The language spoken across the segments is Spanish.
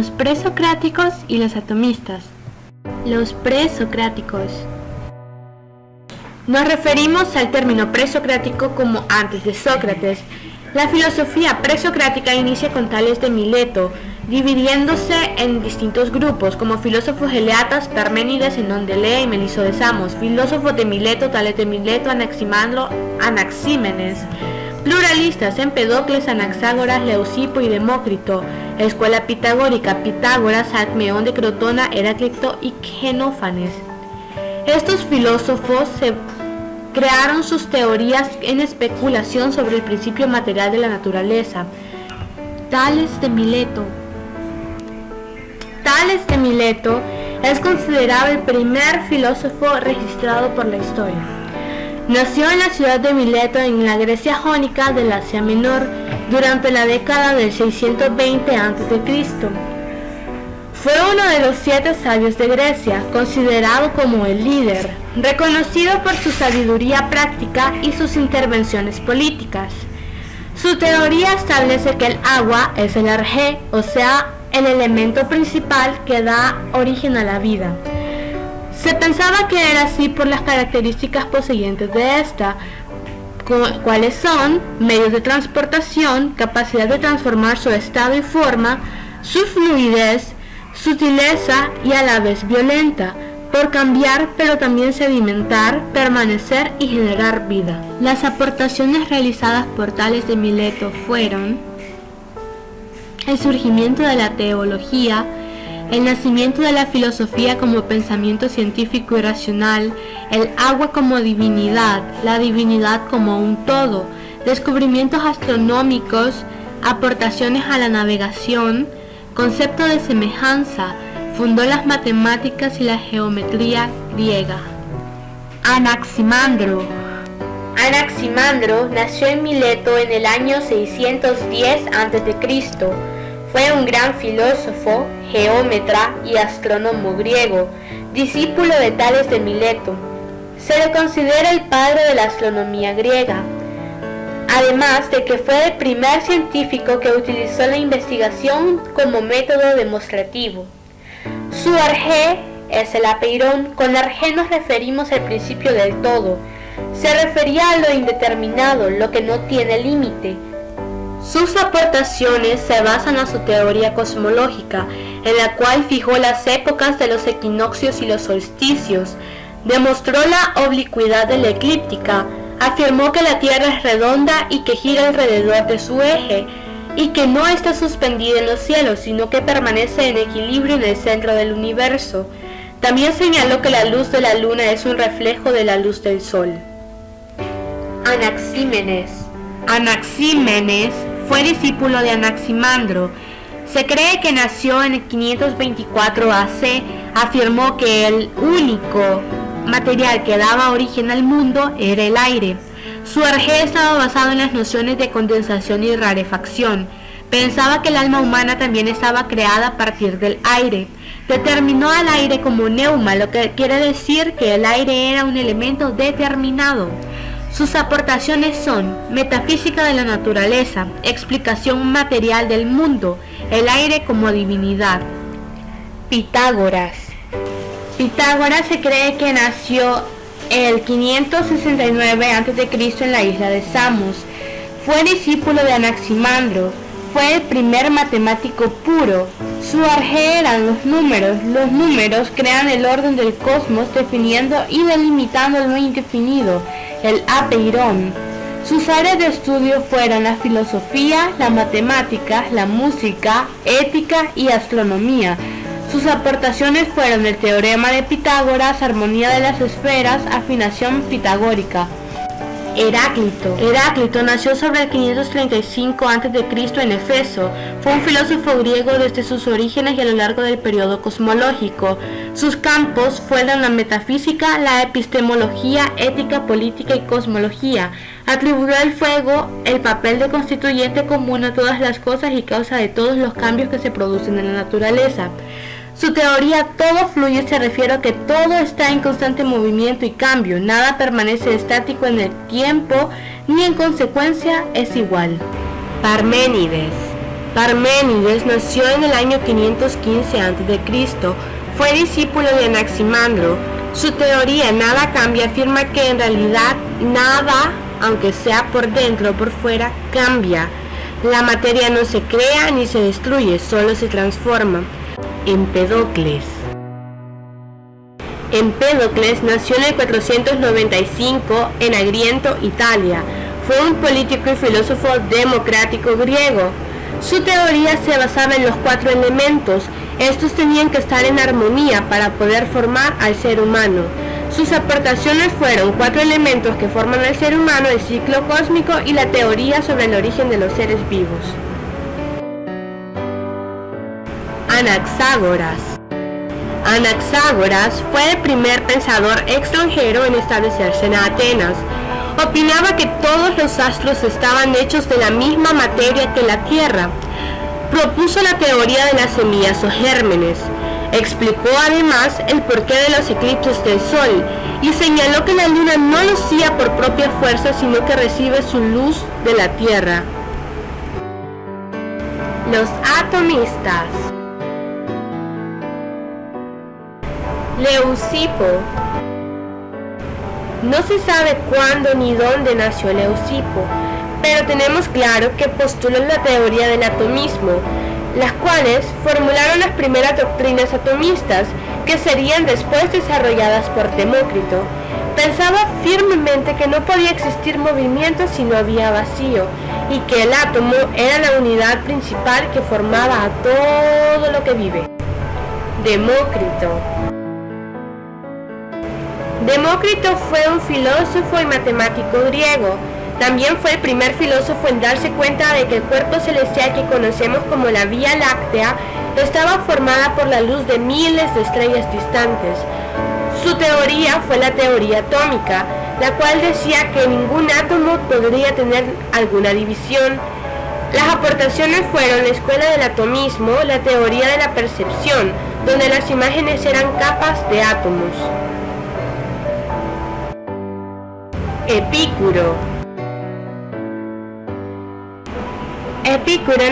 los presocráticos y los atomistas. Los presocráticos. Nos referimos al término presocrático como antes de Sócrates. La filosofía presocrática inicia con Tales de Mileto, dividiéndose en distintos grupos, como filósofos eleatas, Parménides, Zenón de Elea y Meliso de Samos, filósofos de Mileto, Tales de Mileto, Anaximandro, Anaxímenes, pluralistas, Empedocles, Anaxágoras, Leucipo y Demócrito, escuela pitagórica, Pitágoras, Alcmeón de Crotona, Heráclito y Genófanes. Estos filósofos crearon sus teorías en especulación sobre el principio material de la naturaleza. Tales de Mileto es considerado el primer filósofo registrado por la historia. Nació en la ciudad de Mileto en la Grecia jónica del Asia Menor durante la década del 620 a.C. Fue uno de los 7 sabios de Grecia, considerado como el líder, reconocido por su sabiduría práctica y sus intervenciones políticas. Su teoría establece que el agua es el arjé, o sea, el elemento principal que da origen a la vida. Se pensaba que era así por las características poseyentes de esta, cuáles son medios de transportación, capacidad de transformar su estado y forma, su fluidez, sutileza y a la vez violenta, por cambiar pero también sedimentar, permanecer y generar vida. Las aportaciones realizadas por Tales de Mileto fueron el surgimiento de la teología, el nacimiento de la filosofía como pensamiento científico y racional, el agua como divinidad, la divinidad como un todo, descubrimientos astronómicos, aportaciones a la navegación, concepto de semejanza, fundó las matemáticas y la geometría griega. Anaximandro nació en Mileto en el año 610 a.C. Fue un gran filósofo, geómetra y astrónomo griego, discípulo de Tales de Mileto. Se le considera el padre de la astronomía griega, además de que fue el primer científico que utilizó la investigación como método demostrativo. Su arjé es el apeirón. Con arjé nos referimos al principio del todo. Se refería a lo indeterminado, lo que no tiene límite. Sus aportaciones se basan en su teoría cosmológica, en la cual fijó las épocas de los equinoccios y los solsticios, demostró la oblicuidad de la eclíptica, afirmó que la Tierra es redonda y que gira alrededor de su eje, y que no está suspendida en los cielos, sino que permanece en equilibrio en el centro del universo. También señaló que la luz de la luna es un reflejo de la luz del sol. Anaxímenes fue discípulo de Anaximandro. Se cree que nació en el 524 AC. Afirmó que el único material que daba origen al mundo era el aire. Su arjé estaba basado en las nociones de condensación y rarefacción. Pensaba que el alma humana también estaba creada a partir del aire. Determinó al aire como neuma, lo que quiere decir que el aire era un elemento determinado. Sus aportaciones son metafísica de la naturaleza, explicación material del mundo, el aire como divinidad. Pitágoras se cree que nació el 569 a.C. en la isla de Samos. Fue discípulo de Anaximandro. Fue el primer matemático puro. Su arjé eran los números. Los números crean el orden del cosmos, definiendo y delimitando lo indefinido, el apeirón. Sus áreas de estudio fueron la filosofía, la matemática, la música, ética y astronomía. Sus aportaciones fueron el teorema de Pitágoras, armonía de las esferas, afinación pitagórica. Heráclito nació sobre el 535 a.C. en Efeso. Fue un filósofo griego desde sus orígenes y a lo largo del periodo cosmológico. Sus campos fueron la metafísica, la epistemología, ética, política y cosmología. Atribuyó al fuego el papel de constituyente común a todas las cosas y causa de todos los cambios que se producen en la naturaleza. Su teoría todo fluye se refiere a que todo está en constante movimiento y cambio, nada permanece estático en el tiempo ni en consecuencia es igual. Parménides Parménides nació en el año 515 a.C., fue discípulo de Anaximandro. Su teoría Nada cambia afirma que en realidad nada, aunque sea por dentro o por fuera, cambia. La materia no se crea ni se destruye, solo se transforma. Empédocles nació en el 495 en Agriento, Italia. Fue un político y filósofo democrático griego. Su teoría se basaba en los 4 elementos. Estos tenían que estar en armonía para poder formar al ser humano. Sus aportaciones fueron 4 elementos que forman al ser humano, el ciclo cósmico y la teoría sobre el origen de los seres vivos. Anaxágoras fue el primer pensador extranjero en establecerse en Atenas. Opinaba que todos los astros estaban hechos de la misma materia que la Tierra. Propuso la teoría de las semillas o gérmenes. Explicó además el porqué de los eclipses del Sol y señaló que la Luna no lucía por propia fuerza, sino que recibe su luz de la Tierra. Los atomistas. Leucipo. No se sabe cuándo ni dónde nació Leucipo, pero tenemos claro que postuló la teoría del atomismo, las cuales formularon las primeras doctrinas atomistas, que serían después desarrolladas por Demócrito. Pensaba firmemente que no podía existir movimiento si no había vacío, y que el átomo era la unidad principal que formaba a todo lo que vive. Demócrito fue un filósofo y matemático griego. También fue el primer filósofo en darse cuenta de que el cuerpo celestial que conocemos como la Vía Láctea estaba formada por la luz de miles de estrellas distantes. Su teoría fue la teoría atómica, la cual decía que ningún átomo podría tener alguna división. Las aportaciones fueron la escuela del atomismo, la teoría de la percepción, donde las imágenes eran capas de átomos. Epicuro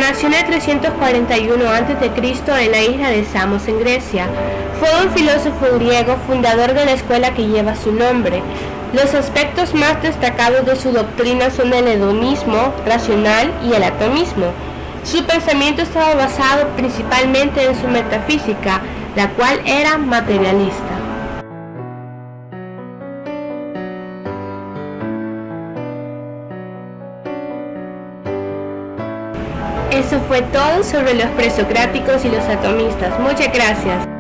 nació en el 341 a.C. en la isla de Samos, en Grecia. Fue un filósofo griego, fundador de la escuela que lleva su nombre. Los aspectos más destacados de su doctrina son el hedonismo racional y el atomismo. Su pensamiento estaba basado principalmente en su metafísica, la cual era materialista. Eso fue todo sobre los presocráticos y los atomistas. Muchas gracias.